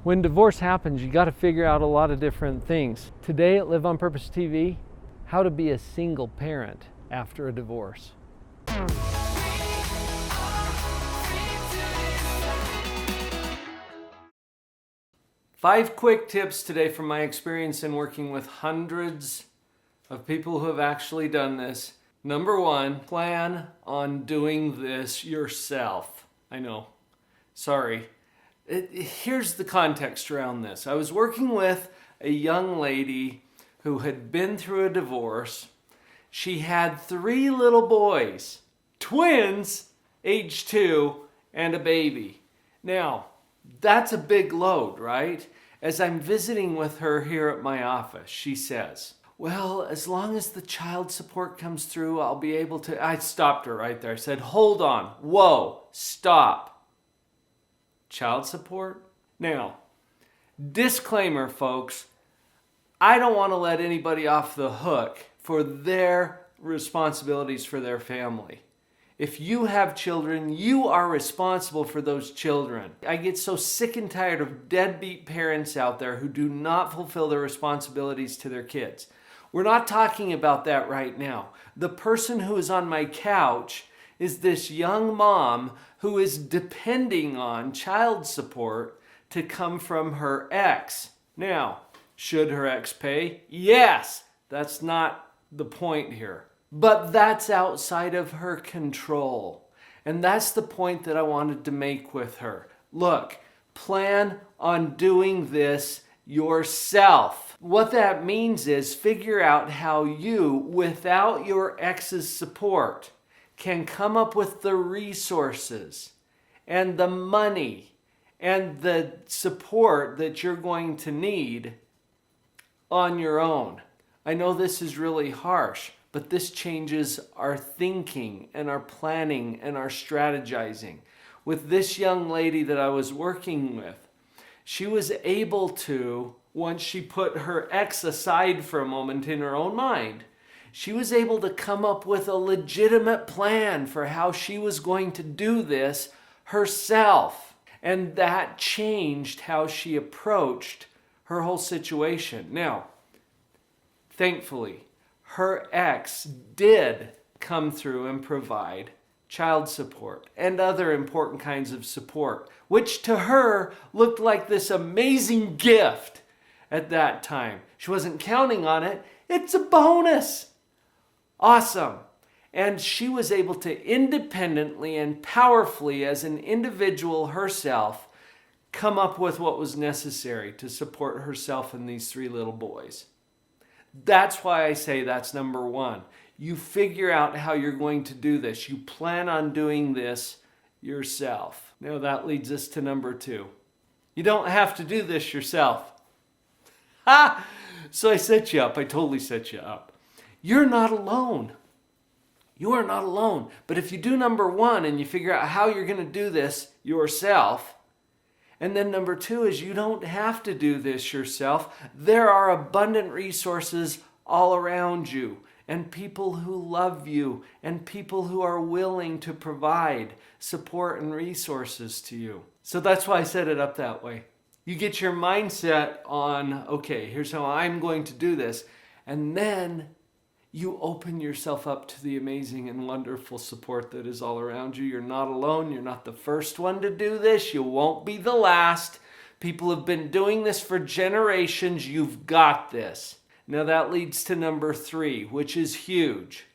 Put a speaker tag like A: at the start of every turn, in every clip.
A: When divorce happens, you got to figure out a lot of different things. Today at Live on Purpose TV, how to be a single parent after a divorce. 5 quick tips today from my experience in working with hundreds of people who have actually done this. Number 1, plan on doing this yourself. I know, sorry. Here's the context around this. I was working with a young lady who had been through a divorce. She had 3 little boys, twins, age 2, and a baby. Now, that's a big load, right? As I'm visiting with her here at my office, she says, well, as long as the child support comes through, I'll be able to... I stopped her right there. I said, hold on. Whoa, stop. Child support? Now, disclaimer, folks, I don't want to let anybody off the hook for their responsibilities for their family. If you have children, you are responsible for those children. I get so sick and tired of deadbeat parents out there who do not fulfill their responsibilities to their kids. We're not talking about that right now. The person who is on my couch is this young mom who is depending on child support to come from her ex. Now, should her ex pay? Yes, that's not the point here. But that's outside of her control. And that's the point that I wanted to make with her. Look, plan on doing this yourself. What that means is figure out how you, without your ex's support, can come up with the resources and the money and the support that you're going to need on your own. I know this is really harsh, but this changes our thinking and our planning and our strategizing. With this young lady that I was working with, she was able to, once she put her ex aside for a moment in her own mind, she was able to come up with a legitimate plan for how she was going to do this herself. And that changed how she approached her whole situation. Now, thankfully, her ex did come through and provide child support and other important kinds of support, which to her looked like this amazing gift at that time. She wasn't counting on it. It's a bonus. Awesome. And she was able to independently and powerfully, as an individual herself, come up with what was necessary to support herself and these 3 little boys. That's why I say that's number 1. You figure out how you're going to do this. You plan on doing this yourself. Now that leads us to number 2. You don't have to do this yourself. Ha! So I set you up. I totally set you up. You're not alone. You are not alone. But if you do number 1 and you figure out how you're going to do this yourself, and then number 2 is you don't have to do this yourself. There are abundant resources all around you, and people who love you, and people who are willing to provide support and resources to you. So that's why I set it up that way. You get your mindset on, okay, here's how I'm going to do this, and then you open yourself up to the amazing and wonderful support that is all around you. You're not alone. You're not the first one to do this. You won't be the last. People have been doing this for generations. You've got this. Now that leads to number 3, which is huge.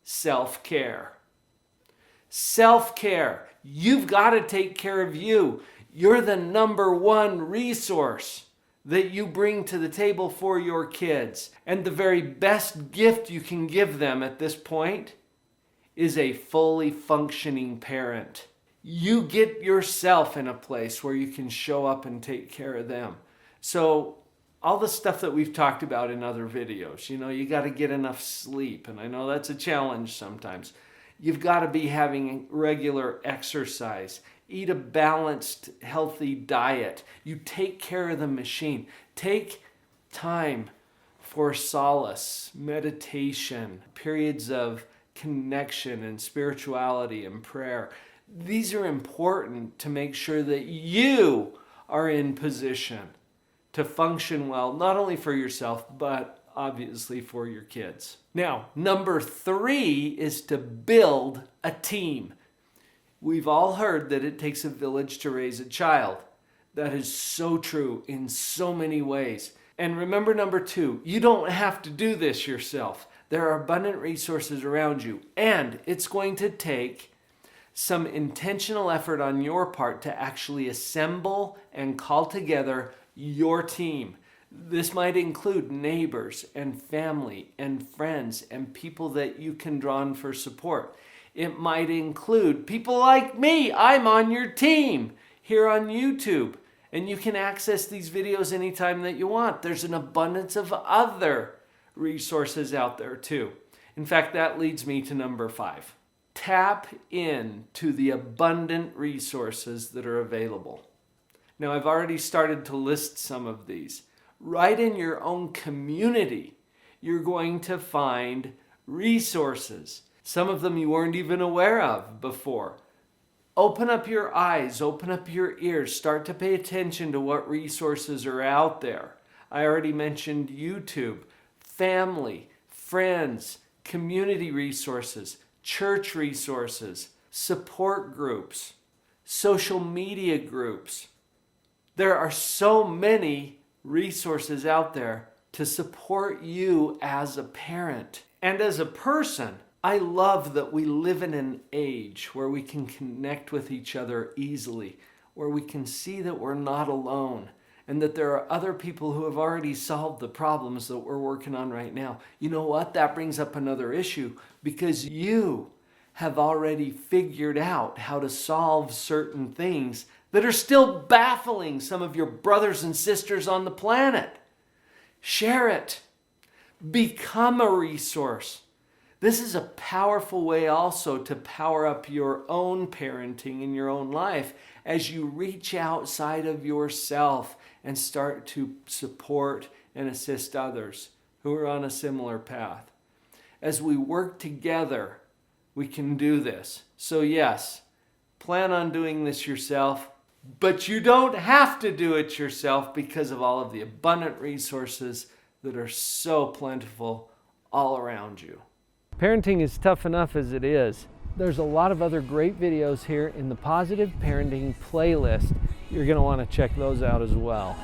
A: Self-care. Self-care. You've got to take care of you. You're the number 1 resource that you bring to the table for your kids. And the very best gift you can give them at this point is a fully functioning parent. You get yourself in a place where you can show up and take care of them. So all the stuff that we've talked about in other videos, you got to get enough sleep. And I know that's a challenge sometimes. You've got to be having regular exercise. Eat a balanced, healthy diet. You take care of the machine. Take time for solace, meditation, periods of connection and spirituality and prayer. These are important to make sure that you are in position to function well, not only for yourself, but obviously for your kids. Now, number 3 is to build a team. We've all heard that it takes a village to raise a child. That is so true in so many ways. And remember number 2, you don't have to do this yourself. There are abundant resources around you, and it's going to take some intentional effort on your part to actually assemble and call together your team. This might include neighbors and family and friends and people that you can draw on for support. It might include people like me. I'm on your team here on YouTube, and you can access these videos anytime that you want. There's an abundance of other resources out there too. In fact, that leads me to number 5. Tap into the abundant resources that are available. Now, I've already started to list some of these. Right in your own community, you're going to find resources. Some of them you weren't even aware of before. Open up your eyes, open up your ears, start to pay attention to what resources are out there. I already mentioned YouTube, family, friends, community resources, church resources, support groups, social media groups. There are so many resources out there to support you as a parent. And as a person, I love that we live in an age where we can connect with each other easily, where we can see that we're not alone, and that there are other people who have already solved the problems that we're working on right now. You know what? That brings up another issue, because you have already figured out how to solve certain things that are still baffling some of your brothers and sisters on the planet. Share it. Become a resource. This is a powerful way also to power up your own parenting in your own life as you reach outside of yourself and start to support and assist others who are on a similar path. As we work together, we can do this. So yes, plan on doing this yourself, but you don't have to do it yourself because of all of the abundant resources that are so plentiful all around you. Parenting is tough enough as it is. There's a lot of other great videos here in the Positive Parenting playlist. You're going to want to check those out as well.